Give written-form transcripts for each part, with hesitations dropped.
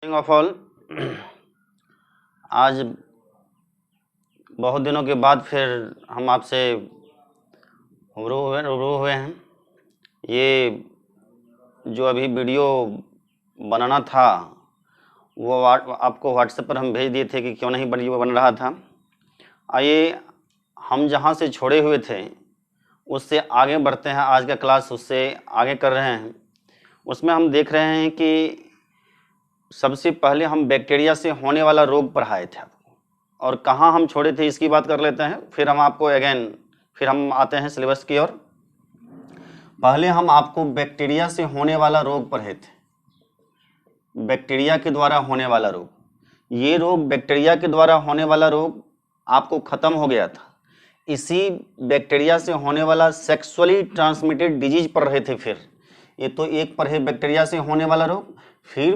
Of all, आज बहुत दिनों के बाद फिर हम आपसे रूबरू हुए हैं। ये जो अभी वीडियो बनाना था वो आपको व्हाट्सएप पर हम भेज दिए थे कि क्यों नहीं वीडियो बन रहा था। आइए हम जहाँ से छोड़े हुए थे उससे आगे बढ़ते हैं। आज का क्लास उससे आगे कर रहे हैं। उसमें हम देख रहे हैं कि सबसे पहले हम बैक्टीरिया से होने वाला रोग पढ़ाए थे और कहाँ हम छोड़े थे इसकी बात कर लेते हैं। फिर हम आपको फिर हम आते हैं सिलेबस की ओर। पहले हम आपको बैक्टीरिया से होने वाला रोग पढ़े थे, बैक्टीरिया के द्वारा होने वाला रोग। ये रोग बैक्टीरिया के द्वारा होने वाला रोग आपको ख़त्म हो गया था। इसी बैक्टीरिया से होने वाला सेक्सुअली ट्रांसमिटेड डिजीज पढ़ रहे थे। फिर ये तो एक पढ़े बैक्टीरिया से होने वाला रोग, फिर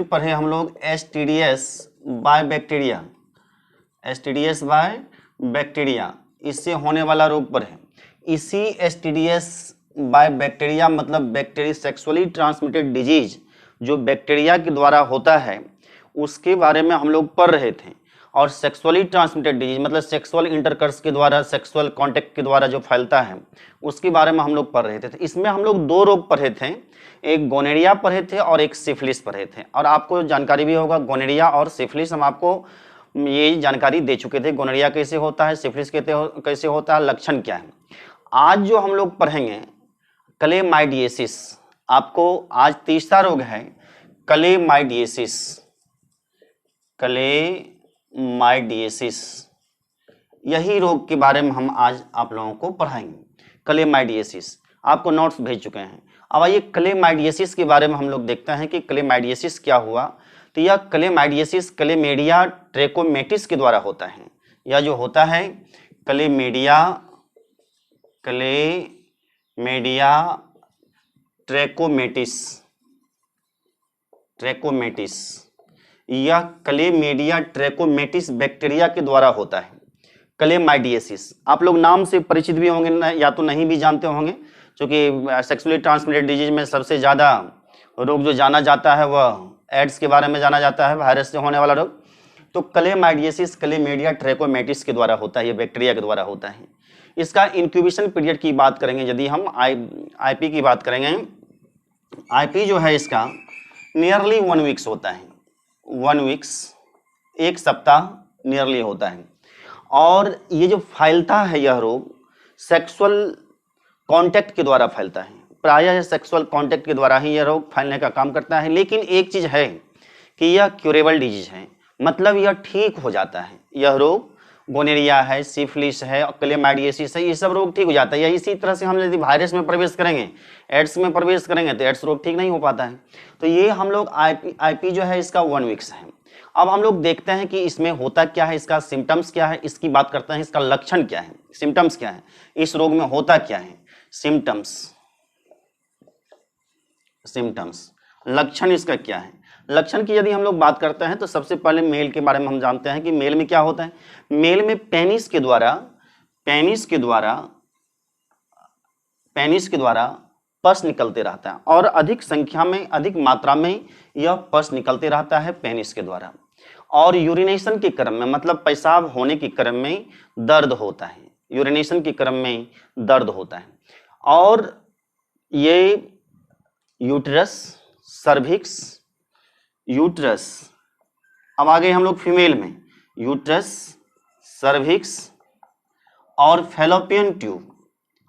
पढ़े हम लोग STDs by bacteria, STDs by bacteria, इससे होने वाला रोग पढ़े। इसी STDs बाय बैक्टीरिया मतलब बैक्टीरिया सेक्सुअली ट्रांसमिटेड डिजीज जो बैक्टीरिया के द्वारा होता है उसके बारे में हम लोग पढ़ रहे थे। और सेक्सुअली ट्रांसमिटेड डिजीज मतलब सेक्सुअल इंटरकोर्स के द्वारा, सेक्सुअल कांटेक्ट के द्वारा जो फैलता है उसके बारे में हम लोग पढ़ रहे थे। तो इसमें हम लोग दो रोग पढ़े थे, एक गोनेरिया पढ़े थे और एक सिफिलिस पढ़े थे। और आपको जानकारी भी होगा गोनेरिया और सिफिलिस हम आपको ये जानकारी दे चुके थे। गोनेरिया कैसे होता है, सिफिलिस कैसे होता है, लक्षण क्या है। आज जो हम लोग पढ़ेंगे क्लेमाइडिएसिस। आपको आज तीसरा रोग है क्लेमाइडिएसिस। क्लेमाइडिएसिस, यही रोग के बारे में हम आज आप लोगों को पढ़ाएंगे। क्लेमाइडिएसिस आपको नोट्स भेज चुके हैं। अब आइए क्लेमाइडिएसिस के बारे में हम लोग देखते हैं कि क्लेमाइडिएसिस क्या हुआ। तो यह क्लेमाइडिएसिस क्लेमेडिया ट्रैकोमैटिस के द्वारा होता है। यह जो होता है क्लेमेडिया ट्रैकोमैटिस, यह क्लेमेडिया ट्रैकोमैटिस बैक्टीरिया के द्वारा होता है। क्लेमाइडिएसिस आप लोग नाम से परिचित भी होंगे या तो नहीं भी जानते होंगे, क्योंकि सेक्सुअली ट्रांसमिटेड डिजीज में सबसे ज़्यादा रोग जो जाना जाता है वह एड्स के बारे में जाना जाता है, वायरस से होने वाला रोग। तो क्लेमाइडिएसिस क्लेमेडिया ट्रैकोमैटिस के द्वारा होता है, ये बैक्टीरिया के द्वारा होता है। इसका इंक्यूबेशन पीरियड की बात करेंगे, यदि हम आईपी की बात करेंगे, आईपी जो है इसका नियरली 1 वीक्स होता है। 1 वीक्स, एक सप्ताह नियरली होता है। और ये जो फैलता है यह रोग सेक्सुअल कांटेक्ट के द्वारा फैलता है। प्रायः सेक्सुअल कांटेक्ट के द्वारा ही यह रोग फैलने का काम करता है। लेकिन एक चीज़ है कि यह क्यूरेबल डिजीज है, मतलब यह ठीक हो जाता है। यह रोग गोनेरिया है, सिफिलिस है, क्लेमाइडिएसिस है, ये सब रोग ठीक हो जाता है। या इसी तरह से हम यदि वायरस में प्रवेश करेंगे, एड्स में प्रवेश करेंगे तो एड्स रोग ठीक नहीं हो पाता है। तो ये हम लोग आईपी जो है इसका 1 वीक्स है। अब हम लोग देखते हैं कि इसमें होता क्या है, इसका सिम्टम्स क्या है, इसकी बात करते हैं। इसका लक्षण क्या है, सिम्टम्स क्या है, इस रोग में होता क्या है, सिम्टम्स, लक्षण इसका क्या है। लक्षण की यदि हम लोग बात करते हैं तो सबसे पहले मेल के बारे में हम जानते हैं कि मेल में क्या होता है। मेल में पेनिस के द्वारा पस निकलते रहता है और अधिक संख्या में, अधिक मात्रा में यह पस निकलते रहता है पेनिस के द्वारा। और यूरिनेशन के क्रम में मतलब पेशाब होने के क्रम में दर्द होता है, यूरिनेशन के क्रम में दर्द होता है। और ये यूट्रस, सर्विक्स, यूट्रस, अब आ गए हम लोग फीमेल में, यूट्रस, सर्विक्स और फैलोपियन ट्यूब।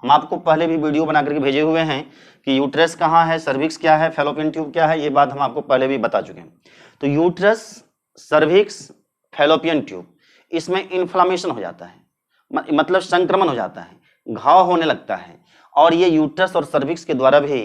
हम आपको पहले भी वीडियो बना करके भेजे हुए हैं कि यूट्रस कहाँ है, सर्विक्स क्या है, फैलोपियन ट्यूब क्या है, ये बात हम आपको पहले भी बता चुके हैं। तो यूट्रस, सर्विक्स, फैलोपियन ट्यूब, इसमें इन्फ्लामेशन हो जाता है, मतलब संक्रमण हो जाता है, घाव होने लगता है। और ये यूट्रस और सर्विक्स के द्वारा भी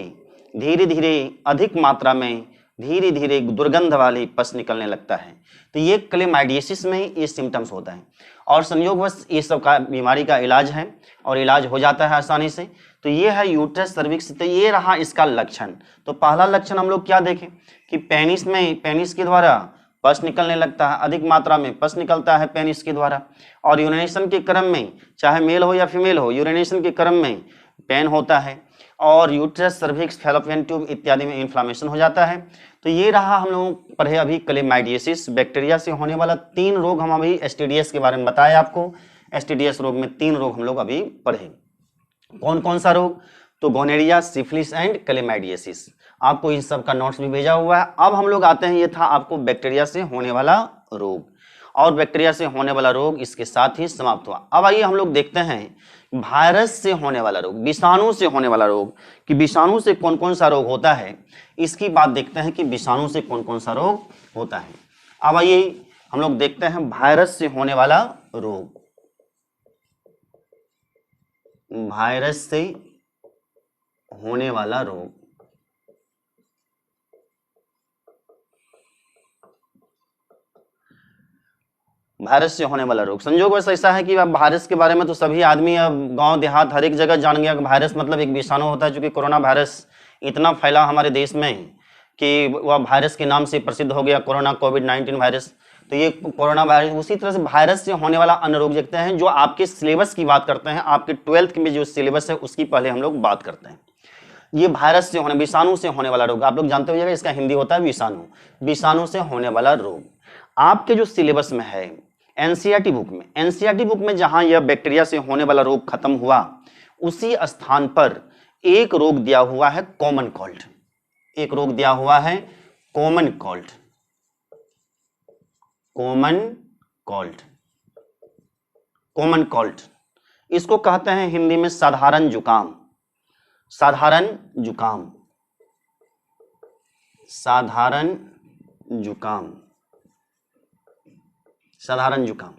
धीरे धीरे अधिक मात्रा में धीरे धीरे दुर्गंध वाली पस निकलने लगता है। तो ये क्लेमाइडिएसिस में ये सिम्टम्स होता है। और संयोगवश ये सब का बीमारी का इलाज है और इलाज हो जाता है आसानी से। तो ये है यूट्रस, सर्विक्स, तो ये रहा इसका लक्षण। तो पहला लक्षण हम लोग क्या देखें कि पेनिस के द्वारा पस निकलने लगता है, अधिक मात्रा में पस निकलता है पेनिस के द्वारा। और यूरिनेशन के क्रम में, चाहे मेल हो या फीमेल हो, यूरिनेशन के क्रम में पेन होता है। और यूट्रस, सर्विक्स, फैलोपियन ट्यूब इत्यादि में इन्फ्लामेशन हो जाता है। तो ये रहा हम लोग पढ़े अभी क्लेमाइडियसिस, बैक्टीरिया से होने वाला 3 रोग। हम अभी एसटीडीएस के बारे में बताया आपको। एसटीडीएस रोग में 3 रोग हम लोग अभी पढ़े। कौन कौन सा रोग? तो गोनेरिया, सिफिलिस एंड क्लेमाइडियसिस। आपको इन सब का नोट्स भी भेजा हुआ है। अब हम लोग आते हैं, ये था आपको बैक्टीरिया से होने वाला रोग, और बैक्टीरिया से होने वाला रोग इसके साथ ही समाप्त हुआ। अब आइए हम लोग देखते हैं वायरस से होने वाला रोग, विषाणु से होने वाला रोग, कि विषाणु से कौन कौन सा रोग होता है। इसकी बात देखते हैं कि विषाणु से कौन कौन सा रोग होता है। अब आइए हम लोग देखते हैं वायरस से होने वाला रोग। वायरस से होने वाला रोग, वायरस से होने वाला रोग। संयोग बस ऐसा है कि अब वायरस के बारे में तो सभी आदमी, अब गांव देहात हर एक जगह जान गया कि वायरस मतलब एक विषाणु होता है। चूंकि कोरोना वायरस इतना फैला हमारे देश में कि वह वायरस के नाम से प्रसिद्ध हो गया, कोरोना, कोविड-19 वायरस। तो ये कोरोना वायरस, उसी तरह से वायरस से होने वाला अन्य रोग देखते हैं, जो आपके सिलेबस की बात करते हैं। आपके 12th में जो सिलेबस है उसकी पहले हम लोग बात करते हैं। ये वायरस से होने, विषाणु से होने वाला रोग, आप लोग जानते होइएगा इसका हिंदी होता है विषाणु। विषाणु से होने वाला रोग आपके जो सिलेबस में है एनसीईआरटी बुक में, एनसीईआरटी बुक में जहां यह बैक्टीरिया से होने वाला रोग खत्म हुआ, उसी स्थान पर एक रोग दिया हुआ है कॉमन कोल्ड। एक रोग दिया हुआ है common cold. Common cold, common cold इसको कहते हैं हिंदी में साधारण जुकाम। साधारण जुकाम, साधारण जुकाम, साधारण जुकाम।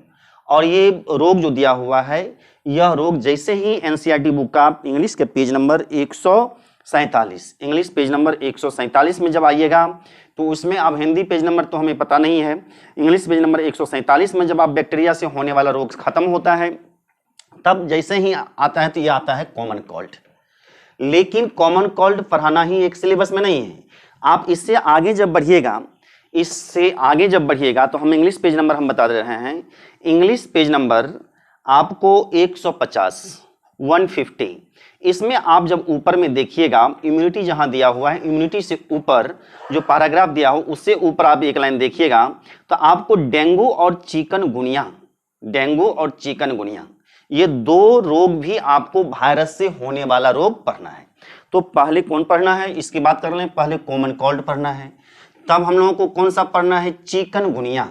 और ये रोग जो दिया हुआ है, यह रोग जैसे ही एनसीईआरटी बुक का इंग्लिश के page number 147, English page number 147 में जब आइएगा, तो उसमें अब हिंदी पेज नंबर तो हमें पता नहीं है, इंग्लिश पेज नंबर 147 में जब आप बैक्टीरिया से होने वाला रोग खत्म होता है, तब जैसे ही आता है तो ये आता है कॉमन कोल्ड। लेकिन कॉमन कोल्ड पढ़ाना ही एक सिलेबस में नहीं है। आप इससे आगे जब बढ़िएगा, इससे आगे जब बढ़िएगा, तो हम इंग्लिश पेज नंबर हम बता दे रहे हैं। इंग्लिश पेज नंबर आपको 150, 150, इसमें आप जब ऊपर में देखिएगा, इम्यूनिटी जहां दिया हुआ है, इम्यूनिटी से ऊपर जो पैराग्राफ दिया हो उससे ऊपर आप एक लाइन देखिएगा, तो आपको डेंगू और चिकनगुनिया, डेंगू और चिकनगुनिया, ये 2 रोग भी आपको वायरस से होने वाला रोग पढ़ना है। तो पहले कौन पढ़ना है इसकी बात कर लें, पहले कॉमन कोल्ड पढ़ना है, तब हम लोगों को कौन सा पढ़ना है, चिकनगुनिया।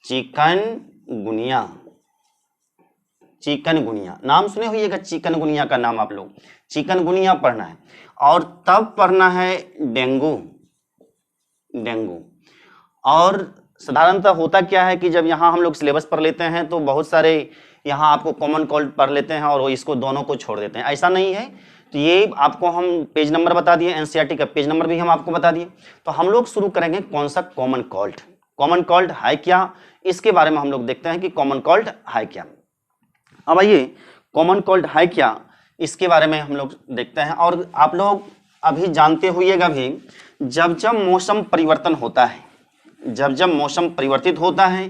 चिकनगुनिया, चिकनगुनिया नाम सुने होइएगा, चिकनगुनिया का नाम आप लोग, चिकनगुनिया पढ़ना है। और तब पढ़ना है डेंगू, डेंगू। और साधारणतः होता क्या है कि जब यहाँ हम लोग सिलेबस पढ़ लेते हैं तो बहुत सारे यहाँ आपको कॉमन कोल्ड पढ़ लेते हैं और इसको दोनों को छोड़ देते हैं, ऐसा नहीं है। तो ये आपको हम पेज नंबर बता दिए, एनसीईआरटी का पेज नंबर भी हम आपको बता दिए। तो हम लोग शुरू करेंगे कौन सा, कॉमन कोल्ड। कॉमन कोल्ड है क्या, इसके बारे में हम लोग देखते हैं कि कॉमन कोल्ड है क्या। अब आइए कॉमन कोल्ड है क्या, इसके बारे में हम लोग देखते हैं। और आप लोग अभी जानते होइएगा भी, जब जब मौसम परिवर्तन होता है, जब जब मौसम परिवर्तित होता है,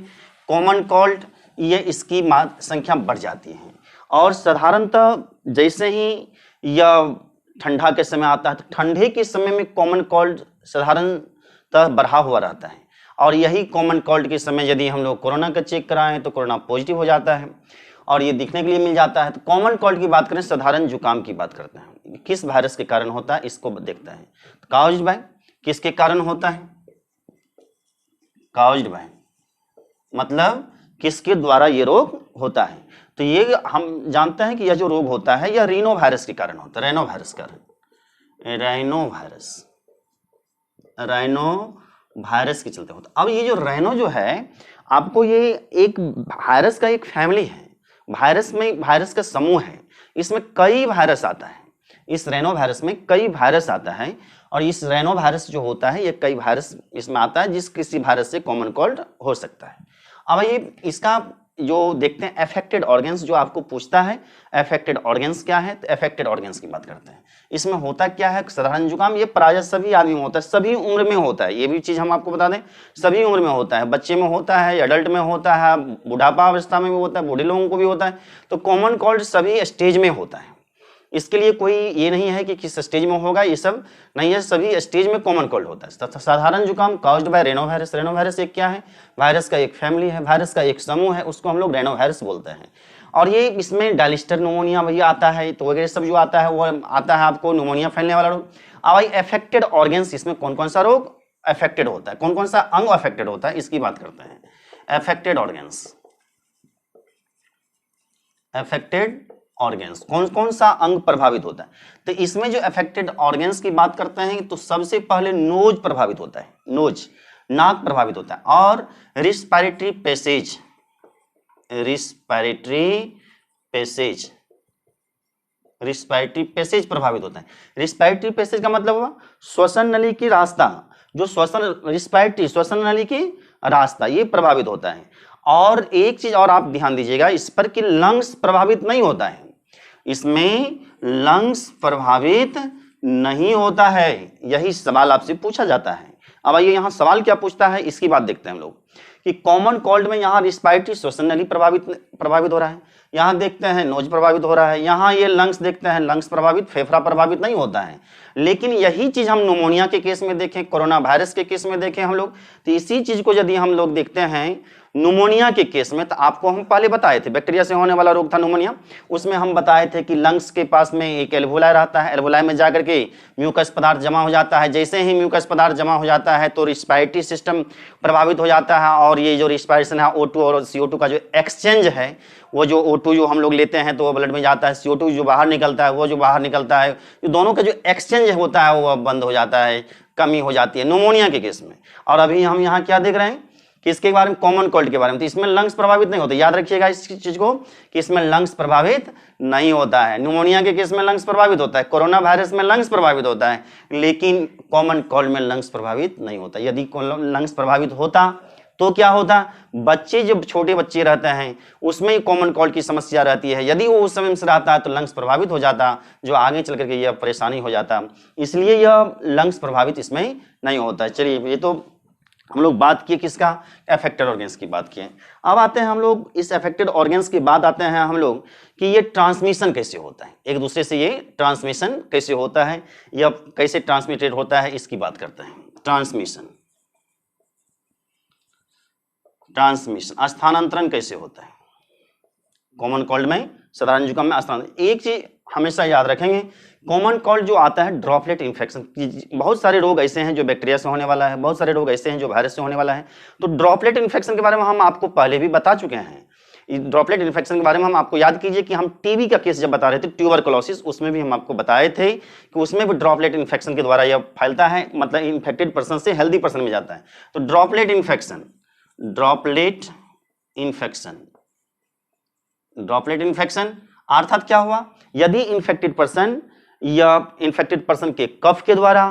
कॉमन कोल्ड ये इसकी संख्या बढ़ जाती है। और साधारणतः जैसे ही यह ठंडा के समय आता है, तो ठंडे के समय में कॉमन कोल्ड साधारणतः बढ़ा हुआ रहता है। और यही कॉमन कोल्ड के समय यदि हम लोग कोरोना का चेक कराएं तो कोरोना पॉजिटिव हो जाता है और ये दिखने के लिए मिल जाता है। तो कॉमन कोल्ड की बात करें, साधारण जुकाम की बात करते हैं, किस वायरस के कारण होता है इसको देखते हैं। तो काउज्ड बाय किसके कारण होता है, काउज्ड बाय मतलब किसके द्वारा ये रोग होता है। तो ये हम जानते हैं कि यह जो रोग होता है यह रीनो वायरस के कारण होता है, राइनो वायरस का, राइनो वायरस, राइनो वायरस के चलते होता है। अब ये जो राइनो जो है, आपको ये एक वायरस का एक फैमिली है, वायरस में वायरस का समूह है, इसमें कई वायरस आता है, इस राइनो वायरस में कई वायरस आता है। और इस राइनो वायरस जो होता है, ये कई वायरस इसमें आता है, जिस किसी वायरस से कॉमन कोल्ड हो सकता है। अब ये इसका जो देखते हैं अफेक्टेड ऑर्गन्स, जो आपको पूछता है अफेक्टेड ऑर्गन्स क्या है, तो अफेक्टेड ऑर्गन्स की बात करते हैं। इसमें होता क्या है, साधारण जुकाम ये प्रायः सभी आदमी में होता है, सभी उम्र में होता है, ये भी चीज हम आपको बता दें, सभी उम्र में होता है, बच्चे में होता है, एडल्ट में होता है, बुढ़ापा अवस्था में भी होता है, बूढ़े लोगों को भी होता है। तो कॉमन कोल्ड सभी स्टेज में होता है, इसके लिए कोई ये नहीं है कि किस स्टेज में होगा, ये सब नहीं है, सभी स्टेज में कॉमन कोल्ड होता है। साधारण जुकाम काउज्ड बाय रेनोवायरस। रेनोवायरस एक क्या है, वायरस का एक फैमिली है, वायरस का एक समूह है, उसको हम लोग रेनोवायरस बोलते हैं। और ये इसमें डायलिस्टर न्यूमोनिया वही आता है, तो वगैरह सब जो आता है वो आता है आपको न्यूमोनिया फैलने वाला रोग। अब भाई अफेक्टेड ऑर्गेन्स, इसमें कौन कौन सा रोग अफेक्टेड होता है, कौन कौन सा अंग अफेक्टेड होता है, इसकी बात करते हैं। अफेक्टेड ऑर्गेन्स, अफेक्टेड ऑर्गेन्स, कौन कौन सा अंग प्रभावित होता है। तो इसमें जो अफेक्टेड ऑर्गेन्स की बात करते हैं तो सबसे पहले नोज प्रभावित होता है, नोज नाक प्रभावित होता है, और respiratory passage, respiratory passage, respiratory passage प्रभावित होता है। रिस्पायरेटरी पैसेज का मतलब हुआ श्वसन नली की रास्ता, जो श्वसन रिस्पायरेटरी श्वसन नली की रास्ता ये प्रभावित होता है। और एक चीज और आप ध्यान दीजिएगा इस पर कि लंग्स प्रभावित नहीं होता है, इसमें लंग्स प्रभावित नहीं होता है, यही सवाल आपसे पूछा जाता है। अब आइए यहाँ सवाल क्या पूछता है इसकी बात देखते हैं हम लोग कि कॉमन कोल्ड में यहाँ रिस्पायरेटरी श्वसन नली प्रभावित हो रहा है, यहाँ देखते हैं नोज प्रभावित हो रहा है, यहाँ ये लंग्स देखते हैं लंग्स प्रभावित, फेफड़ा प्रभावित नहीं होता है। लेकिन यही चीज हम निमोनिया के केस में देखें, कोरोना वायरस के केस में देखें हम लोग, तो इसी चीज को यदि हम लोग देखते हैं निमोनिया के केस में, तो आपको हम पहले बताए थे बैक्टीरिया से होने वाला रोग था निमोनिया, उसमें हम बताए थे कि लंग्स के पास में एक एल्वोलाई रहता है, एल्वोलाई में जाकर के म्यूकस पदार्थ जमा हो जाता है, जैसे ही म्यूकस पदार्थ जमा हो जाता है तो रिस्पायरेटरी सिस्टम प्रभावित हो जाता है, और ये जो रिस्पायरेशन है O2 और CO2 का जो एक्सचेंज है, वो जो O2 जो हम लोग लेते हैं तो वो ब्लड में जाता है, CO2 जो बाहर निकलता है वो जो बाहर निकलता है, ये दोनों का जो एक्सचेंज होता है वो बंद हो जाता है, कमी हो जाती है निमोनिया के केस में। और अभी हम यहाँ क्या देख रहे हैं कि इसके बारे में कॉमन कोल्ड के बारे में, तो इसमें लंग्स प्रभावित नहीं होते, याद रखिएगा इस चीज को कि इसमें लंग्स प्रभावित नहीं होता है। निमोनिया के केस में लंग्स प्रभावित होता है, कोरोना वायरस में लंग्स प्रभावित होता है, लेकिन कॉमन कोल्ड में लंग्स प्रभावित नहीं होता। यदि लंग्स प्रभावित होता तो क्या होता, बच्चे जब छोटे बच्चे रहते हैं उसमें कॉमन कोल्ड की समस्या रहती है, यदि वो उस समय से रहता है तो लंग्स प्रभावित हो जाता, जो आगे चल करके यह परेशानी हो जाता, इसलिए यह लंग्स प्रभावित इसमें नहीं होता है। चलिए ये तो हम लोग बात किए किसका, अफेक्टेड ऑर्गेन्स की बात किए। अब आते हैं हम लोग इस अफेक्टेड ऑर्गेन्स के बाद आते हैं हम लोग कि ये ट्रांसमिशन कैसे होता है, एक दूसरे से ये ट्रांसमिशन कैसे होता है या कैसे ट्रांसमिटेड होता है इसकी बात करते हैं। ट्रांसमिशन, ट्रांसमिशन स्थानांतरण कैसे होता है कॉमन कोल्ड में, साधारण जुकाम में स्थानांतरण। एक चीज हमेशा याद रखेंगे, कॉमन कोल्ड जो आता है ड्रॉपलेट इन्फेक्शन, बहुत सारे रोग ऐसे हैं जो बैक्टीरिया से होने वाला है, बहुत सारे रोग ऐसे हैं जो वायरस से होने वाला है। तो ड्रॉपलेट इन्फेक्शन के बारे में हम आपको पहले भी बता चुके हैं। ड्रॉपलेट इन्फेक्शन के बारे में हम आपको याद कीजिए कि हम टीबी का केस जब बता रहे थे ट्यूबरकुलोसिस, उसमें भी हम आपको बताए थे कि उसमें भी ड्रॉपलेट इन्फेक्शन के द्वारा यह फैलता है, मतलब इन्फेक्टेड पर्सन से हेल्दी पर्सन में जाता है। तो droplet infection, droplet infection, droplet infection अर्थात क्या हुआ, यदि इन्फेक्टेड पर्सन या इन्फेक्टेड पर्सन के कफ के द्वारा,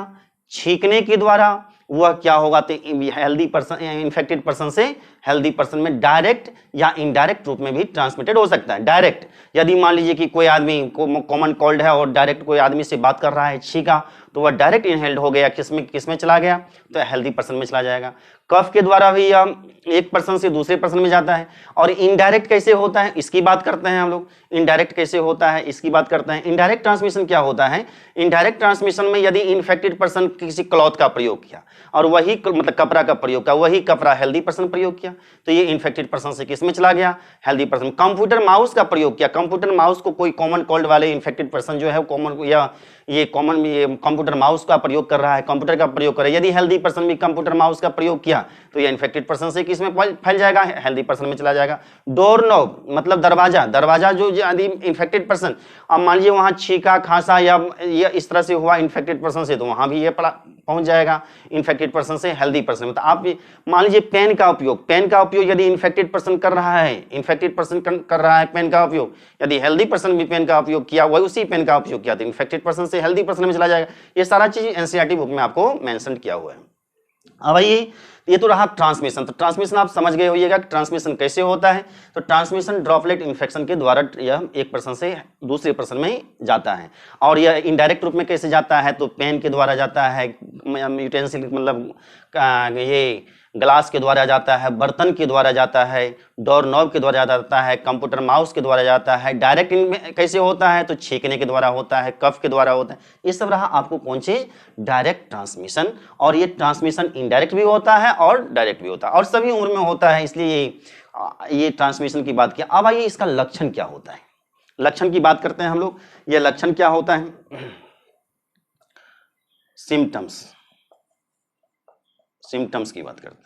छींकने के द्वारा, वह क्या होगा तो हेल्दी पर्सन, इन्फेक्टेड पर्सन से हेल्दी पर्सन में डायरेक्ट या इनडायरेक्ट रूप में भी ट्रांसमिटेड हो सकता है। डायरेक्ट, यदि मान लीजिए कि कोई आदमी कॉमन कोल्ड है और डायरेक्ट कोई आदमी से बात कर रहा है, छींका, तो वह डायरेक्ट इनहेल्ड हो गया, किसमें चला गया, तो हेल्दी पर्सन में चला जाएगा। कफ के द्वारा भी यह एक पर्सन से दूसरे पर्सन में जाता है। और इनडायरेक्ट कैसे होता है इसकी बात करते हैं हम लोग, इनडायरेक्ट कैसे होता है इसकी बात करते हैं। इनडायरेक्ट ट्रांसमिशन क्या होता है, इनडायरेक्ट ट्रांसमिशन में यदि इन्फेक्टेड पर्सन किसी क्लॉथ का प्रयोग किया और वही मतलब कपड़ा का प्रयोग किया, वही कपड़ा हेल्दी पर्सन प्रयोग किया, तो ये इन्फेक्टेड पर्सन से किस में चला गया, हेल्दी पर्सन। कंप्यूटर माउस का प्रयोग किया, कंप्यूटर माउस को कोई कॉमन कोल्ड वाले इन्फेक्टेड पर्सन जो है कॉमन या ये कंप्यूटर माउस का प्रयोग कर रहा है, कंप्यूटर का प्रयोग कर रहा है, यदि हेल्दी पर्सन भी कंप्यूटर माउस का प्रयोग किया तो ये इन्फेक्टेड पर्सन से किस में फैल जाएगा, हेल्दी पर्सन में चला जाएगा। डोर नॉब मतलब दरवाजा, दरवाजा जो यदि इन्फेक्टेड पर्सन, अब मान लीजिए वहां छींका खांसा या इस तरह से हुआ इन्फेक्टेड पर्सन से, तो वहां भी ये पहुंच जाएगा इन्फेक्टेड पर्सन से हेल्दी पर्सन में। तो आप मान लीजिए पेन का उपयोग, पेन का उपयोग यदि इन्फेक्टेड पर्सन कर रहा है, इन्फेक्टेड पर्सन कर रहा है पेन का उपयोग, यदि हेल्दी पर्सन भी पेन का उपयोग किया, वही उसी पेन का उपयोग किया, तो इन्फेक्टेड पर्सन से हेल्दी पर्सन में चला जाएगा। ये सारा चीज एनसीईआरटी बुक में आपको मेंशन किया हुआ है। अब ये तो रहा ट्रांसमिशन। तो ट्रांसमिशन आप समझ गए होइएगा कि ट्रांसमिशन कैसे होता है। तो ट्रांसमिशन ड्रॉपलेट इन्फेक्शन के द्वारा यह एक पर्सन से दूसरे पर्सन में जाता है। और यह इनडायरेक्ट रूप में कैसे जाता है, तो पेन के द्वारा जाता है, यूटेंसिल मतलब ये ग्लास के द्वारा जाता है, बर्तन के द्वारा जाता है, डोर नॉब के द्वारा जाता है, कंप्यूटर माउस के द्वारा जाता है। डायरेक्ट इनमें कैसे होता है, तो छींकने के द्वारा होता है, कफ के द्वारा होता है। ये सब रहा आपको कौन चीज, डायरेक्ट ट्रांसमिशन। और ये ट्रांसमिशन इनडायरेक्ट भी होता है और डायरेक्ट भी होता है, और सभी उम्र में होता है, इसलिए ये ट्रांसमिशन की बात किया। अब आइए इसका लक्षण क्या होता है, लक्षण की बात करते हैं हम लोग। ये लक्षण क्या होता है, सिम्टम्स की बात करते हैं।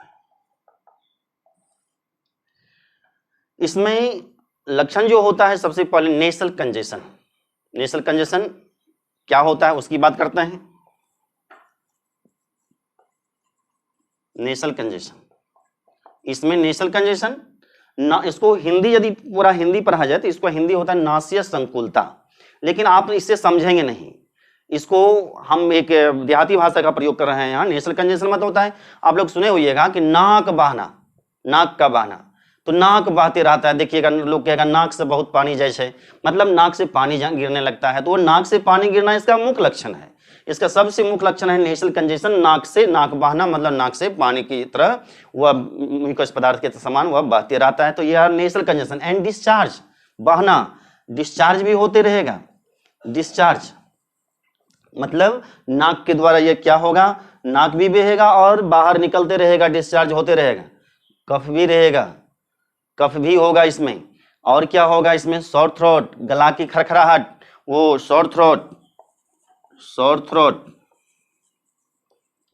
इसमें लक्षण जो होता है, सबसे पहले नेसल कंजेशन। नेसल कंजेशन क्या होता है उसकी बात करते हैं। नेसल कंजेशन, इसमें नेसल कंजेशन ना, इसको हिंदी यदि पूरा हिंदी पढ़ा जाए तो इसको हिंदी होता है नासिया संकुलता, लेकिन आप इससे समझेंगे नहीं। इसको हम एक देहाती भाषा का प्रयोग कर रहे हैं यहाँ। नेसल कंजेशन मतलब होता है, आप लोग सुने होइएगा कि नाक बहना, नाक का बहना, तो नाक बहते रहता है। देखिएगा लोग कहेगा नाक से बहुत पानी जैसे, मतलब नाक से पानी गिरने लगता है, तो वो नाक से पानी गिरना इसका मुख्य लक्षण है। इसका सबसे मुख्य लक्षण है नेसल कंजेशन, नाक से नाक बहना, मतलब नाक से पानी की तरह वह म्यूकस पदार्थ के समान वह बहते रहता है, तो यह नेसल कंजेशन। एंड डिस्चार्ज, बहना, डिस्चार्ज भी होते रहेगा। डिस्चार्ज मतलब नाक के द्वारा ये क्या होगा, नाक भी बहेगा और बाहर निकलते रहेगा, डिस्चार्ज होते रहेगा। कफ भी रहेगा, कफ भी होगा इसमें। और क्या होगा इसमें, शॉर्ट थ्रोट, गला की खरखराहट, वो शॉर्ट थ्रोट, शॉर्ट थ्रोट,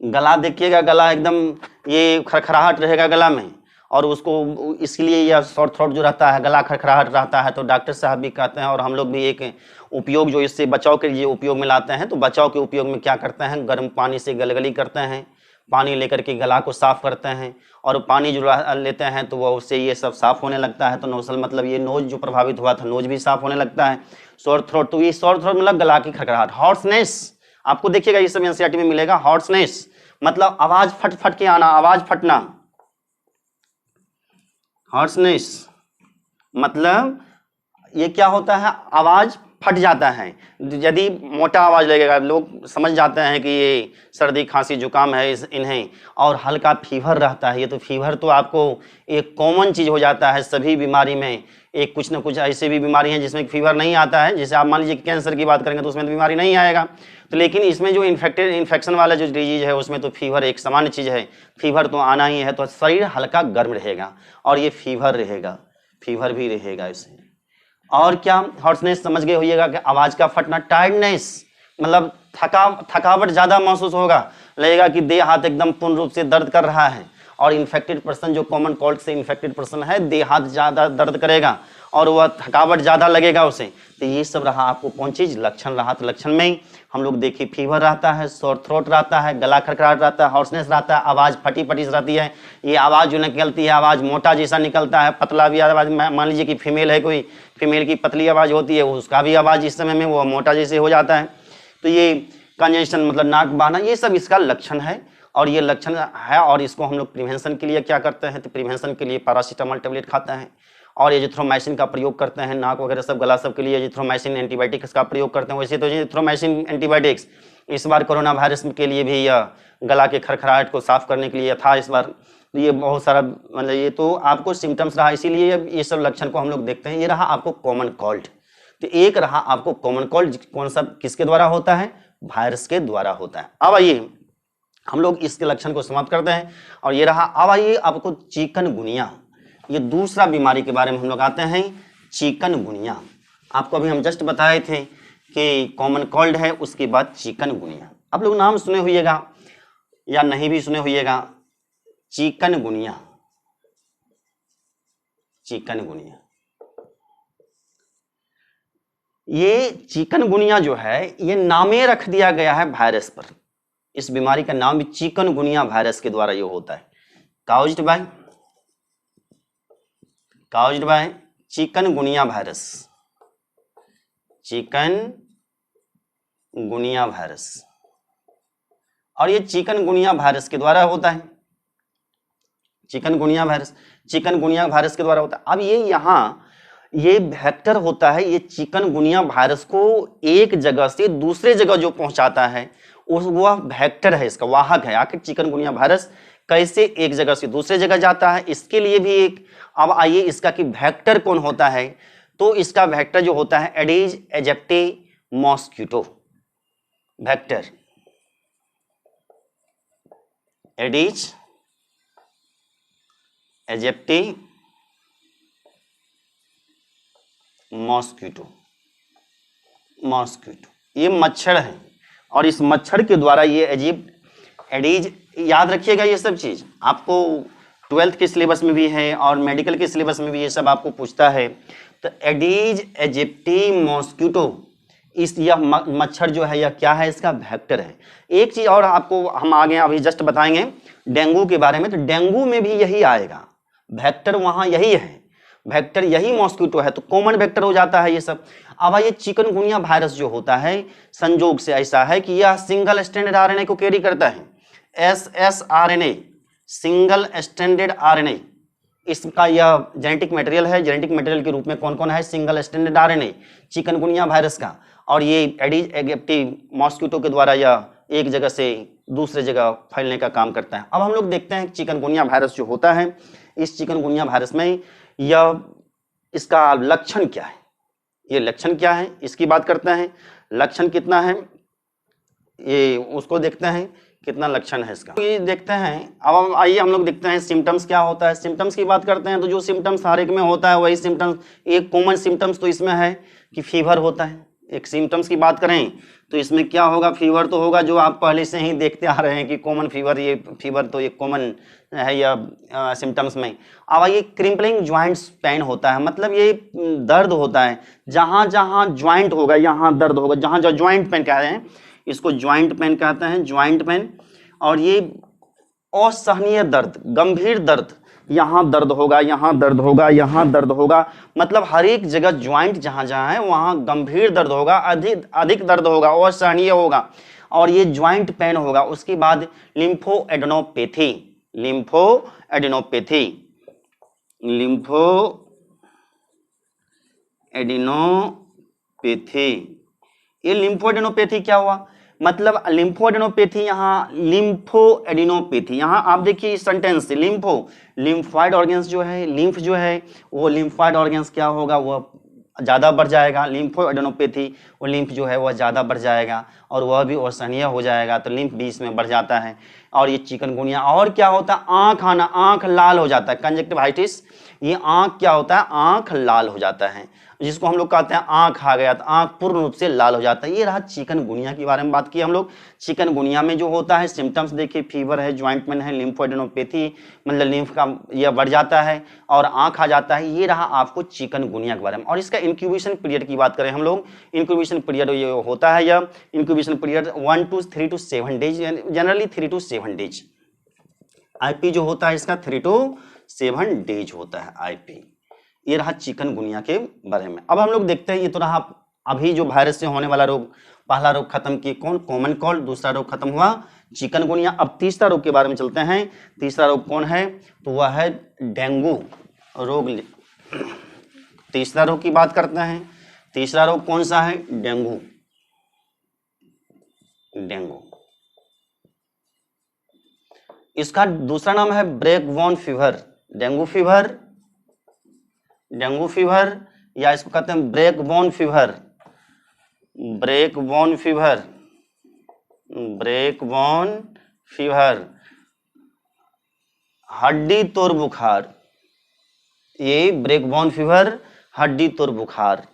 गला देखिएगा, गला एकदम ये खरखराहट रहेगा गला में, और उसको इसलिए यह शॉर्ट थ्रोट जो रहता है, गला खरखराहट रहता है, तो डॉक्टर साहब भी कहते हैं, और हम लोग भी एक उपयोग जो इससे बचाव के लिए उपयोग में लाते हैं, तो बचाव के उपयोग में क्या करते हैं, गर्म पानी से गलगली करते हैं, पानी लेकर के गला को साफ करते हैं, और पानी जो लेते हैं तो वह उससे ये सब साफ होने लगता है। तो नोजल मतलब ये नोज जो प्रभावित हुआ था, नोज भी साफ होने लगता है। शॉर्ट थ्रोट, तो ये शॉर्ट थ्रोट मतलब गला की खरखराहट। हॉर्सनेस, आपको देखिएगा ये सब एनसीईआरटी में मिलेगा। हॉर्सनेस मतलब आवाज फट फट के आना, आवाज फटना। हॉर्सनेस मतलब ये क्या होता है, आवाज फट जाता है। यदि मोटा आवाज लगेगा, लोग समझ जाते हैं कि ये सर्दी खांसी जुकाम है इन्हें, और हल्का फीवर रहता है। ये तो फीवर तो आपको एक कॉमन चीज हो जाता है सभी बीमारी में। एक कुछ ना कुछ ऐसे भी बीमारी हैं जिसमें फीवर नहीं आता है, जैसे आप मान लीजिए कैंसर की बात करेंगे तो उसमें तो बीमारी नहीं आएगा, तो लेकिन इसमें जो इन्फेक्शन वाला जो डिजीज है उसमें तो फीवर एक सामान्य चीज है, फीवर तो आना ही है। तो शरीर हल्का गर्म रहेगा और ये फीवर रहेगा, फीवर भी रहेगा इसे। और क्या, हॉर्सनेस समझ गए होइएगा कि आवाज का फटना। टायर्डनेस मतलब थकावट ज्यादा महसूस होगा, लगेगा कि देह हाथ एकदम पूर्ण रूप से दर्द कर रहा है। और इन्फेक्टेड पर्सन, जो कॉमन कोल्ड से इन्फेक्टेड पर्सन है, देह हाथ ज्यादा दर्द करेगा और वह थकावट ज्यादा लगेगा उसे। तो ये सब रहा आपको कौन चीज, लक्षण रहा। तो लक्षण में हम लोग देखिए फीवर रहता है, शॉर्ट थ्रोट रहता है, गला खरखराहट रहता है, हॉर्सनेस रहता है, आवाज फटी फटी रहती है। ये आवाज जो निकलती है, आवाज मोटा जैसा निकलता है, पतला भी आवाज, मान लीजिए कि फीमेल है कोई, फीमेल की पतली आवाज होती है, उसका भी आवाज इस समय में वो मोटा जैसे हो जाता है। तो ये कंजेशन मतलब नाक बहना, ये सब इसका लक्षण है। और ये लक्षण है, और इसको हम लोग प्रिवेंशन के लिए क्या करते हैं, तो प्रिवेंशन के लिए पैरासीटामोल टेबलेट खाते हैं और एजिथ्रोमाइसिन का प्रयोग करते हैं। नाक वगैरह सब गला सब के लिए एजिथ्रोमाइसिन एंटीबायोटिक्स का प्रयोग करते हैं। वैसे तो एजिथ्रोमाइसिन एंटीबायोटिक्स इस बार कोरोना वायरस के लिए भी या गला के खरखराहट को साफ करने के लिए था इस बार। तो ये बहुत सारा मतलब ये तो आपको सिम्टम्स रहा, इसीलिए ये सब लक्षण को हम लोग देखते हैं। ये रहा आपको कॉमन कोल्ड। तो एक रहा आपको कॉमन कोल्ड, कौन सा किसके द्वारा होता है, वायरस के द्वारा होता है। अब आइए हम लोग इसके लक्षण को समाप्त करते हैं। और ये रहा, अब आइए आपको चिकनगुनिया, ये दूसरा बीमारी के बारे में हम लोग आते हैं। चिकनगुनिया आपको अभी हम जस्ट बताए थे कि कॉमन कोल्ड है, उसके बाद चिकनगुनिया। आप लोग नाम सुने होइएगा या नहीं भी सुने होइएगा, चिकनगुनिया। चिकनगुनिया, ये चिकनगुनिया जो है ये नामे रख दिया गया है वायरस पर। इस बीमारी का नाम भी चिकनगुनिया वायरस के द्वारा ये होता है। Caused bye chikungunya virus, chikungunya virus. और ये चिकनगुनिया वायरस के द्वारा होता है। चिकनगुनिया वायरस के द्वारा होता है। अब ये यहाँ ये वेक्टर होता है, ये चिकनगुनिया वायरस को एक जगह से दूसरे जगह जो पहुंचाता है वह वेक्टर है, इसका वाहक है। आखिर चिकनगुनिया वायरस कैसे एक जगह से दूसरे जगह जाता है, इसके लिए भी एक। अब आइए इसका कि वेक्टर कौन होता है, तो इसका वेक्टर जो होता है Aedes aegypti mosquito. Vector Aedes aegypti mosquito. ये मच्छर है और इस मच्छर के द्वारा ये इजिप्ट एडिज, याद रखिएगा ये सब चीज आपको 12th के सिलेबस में भी है और मेडिकल के सिलेबस में भी ये सब आपको पूछता है। तो एडिज एजिप्टी मॉस्किटो, इस यह मच्छर जो है यह क्या है, इसका वेक्टर है। एक चीज और आपको हम आगे अभी जस्ट बताएंगे डेंगू के बारे में, तो डेंगू में भी यही आएगा, वेक्टर वहां यही है, वेक्टर यही मॉस्किटो है, तो कॉमन वेक्टर हो जाता है ये सब। अब ये चिकनगुनिया वायरस जो होता है संजोग से ऐसा है कि यह सिंगल स्ट्रैंडेड आरएनए को कैरी करता है, एसएसआरएनए, सिंगल स्ट्रैंडेड आरएनए, इसका यह जेनेटिक मटेरियल है। जेनेटिक मटेरियल के रूप में कौन कौन है, single stranded RNA chikungunya virus का, और ये एडिस एजिप्टी मॉस्किटो के द्वारा यह एक जगह से दूसरे जगह फैलने का काम करता है। अब हम लोग देखते हैं चिकनगुनिया वायरस जो होता है, इस चिकनगुनिया वायरस में यह इसका लक्षण क्या है, ये लक्षण क्या है इसकी बात करते हैं। लक्षण कितना है ये उसको देखते हैं, कितना लक्षण है इसका, ये देखते हैं। अब आइए हम लोग देखते हैं सिम्टम्स क्या होता है। सिम्टम्स की बात करते हैं तो जो सिम्टम्स हर एक में होता है वही सिम्टम्स, एक कॉमन सिम्टम्स तो इसमें है कि फीवर होता है। एक सिम्टम्स की बात करें तो इसमें क्या होगा, फीवर तो होगा, जो आप पहले से ही देखते आ रहे हैं कि कॉमन फीवर, ये फीवर तो एक कॉमन है यह सिम्टम्स में। अब ये क्रिम्पलिंग ज्वाइंट्स पेन होता है, मतलब ये दर्द होता है, जहाँ जहाँ ज्वाइंट होगा यहाँ दर्द होगा, जहाँ जहाँ ज्वाइंट पेन कहते हैं इसको, ज्वाइंट पेन कहते हैं, ज्वाइंट पेन। और ये असहनीय दर्द, गंभीर दर्द, यहाँ दर्द होगा, यहाँ दर्द होगा, यहाँ दर्द होगा, मतलब हर एक जगह ज्वाइंट जहाँ जहाँ है वहाँ गंभीर दर्द होगा, अधिक दर्द होगा, असहनीय होगा, और ये ज्वाइंट पेन होगा। उसके बाद लिम्फोएडेनोपैथी, लिम्फोएडेनोपैथी, लिम्फोएडेनोपैथी। ये लिम्फोएडेनोपैथी क्या हुआ, मतलब लिम्फोएडेनोपैथी, यहाँ लिम्फोएडेनोपैथी, यहाँ आप देखिए इस सेंटेंस से लिम्फॉइड ऑर्गन्स जो है, लिम्फ जो है वो लिम्फॉइड ऑर्गन्स क्या होगा, वह ज़्यादा बढ़ जाएगा। लिम्फोएडेनोपैथी, वो लिम्फ जो है वह ज़्यादा बढ़ जाएगा और वह भी असहनीय हो जाएगा, तो लिम्फ भी इसमें बढ़ जाता है। और ये चिकनगुनिया, और क्या होता है, आँख आना, आँख लाल हो जाता है, कंजक्टिवाइटिस, ये आँख क्या होता है, आँख लाल हो जाता है, जिसको हम लोग कहते हैं आँख आ गया, तो आँख पूर्ण रूप से लाल हो जाता है। ये रहा चिकनगुनिया के बारे में बात की हम लोग। चिकनगुनिया में जो होता है सिम्टम्स देखिए, फीवर है, ज्वाइंट पेन है, लिम्फोएडेनोपैथी, मतलब लिम्फ का यह बढ़ जाता है और आँख आ जाता है। ये रहा आपको चिकनगुनिया के बारे में। और इसका इंक्यूबेशन पीरियड की बात करें हम लोग, इंक्यूबेशन पीरियड ये होता है, यह incubation period 1 to 3 to 7 days, generally 3 to 7 days. IP जो होता है इसका 3 to 7 डेज होता है आईपी। ये रहा चिकनगुनिया के बारे में। अब हम लोग देखते हैं, ये तो रहा अभी जो वायरस से होने वाला रोग, पहला रोग खत्म किए, कौन, कॉमन कोल्ड, दूसरा रोग खत्म हुआ चिकनगुनिया। अब तीसरा रोग के बारे में चलते हैं। तीसरा रोग कौन है, तो वह है डेंगू रोग। तीसरा रोग की बात करते हैं, तीसरा रोग कौन सा है, डेंगू। डेंगू, इसका दूसरा नाम है black bone fever, dengue fever, dengue fever, या इसको कहते हैं black bone fever, black bone fever, black bone fever, हड्डी तोड़ बुखार, ये ब्लैक बॉन फीवर, हड्डी तोड़ बुखार।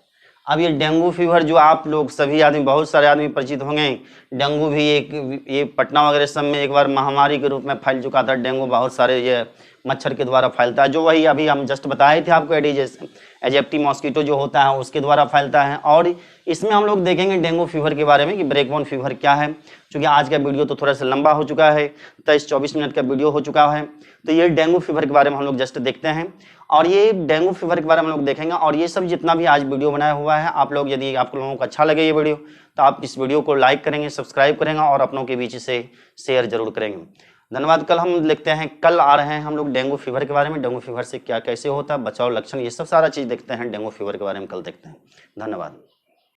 अब ये डेंगू फीवर जो आप लोग सभी आदमी, बहुत सारे आदमी परिचित होंगे, डेंगू भी एक, ये पटना वगैरह सब में एक बार महामारी के रूप में फैल चुका था। डेंगू बहुत सारे ये मच्छर के द्वारा फैलता है, जो वही अभी हम जस्ट बताए थे आपको, एडिस एजिप्टी मॉस्किटो जो होता है उसके द्वारा फैलता है। और इसमें हम लोग देखेंगे डेंगू फीवर के बारे में कि ब्लैक बॉन फीवर क्या है। क्योंकि आज का वीडियो तो थोड़ा सा लंबा हो चुका है, 23-24 मिनट का वीडियो हो चुका है, तो ये डेंगू फीवर के बारे में हम लोग जस्ट देखते हैं। और ये डेंगू फीवर के बारे में हम लोग देखेंगे। और ये सब जितना भी आज वीडियो बनाया हुआ है, आप लोग यदि आप लोगों को अच्छा लगे ये वीडियो, तो आप इस वीडियो को लाइक करेंगे, सब्सक्राइब करेंगे और अपनों के बीच से शेयर जरूर करेंगे। धन्यवाद। कल हम लिखते हैं, कल आ रहे हैं हम लोग डेंगू फीवर के बारे में, डेंगू फीवर से क्या कैसे होता है, बचाव, लक्षण, ये सब सारा चीज़ देखते हैं डेंगू फीवर के बारे में, कल देखते हैं। धन्यवाद।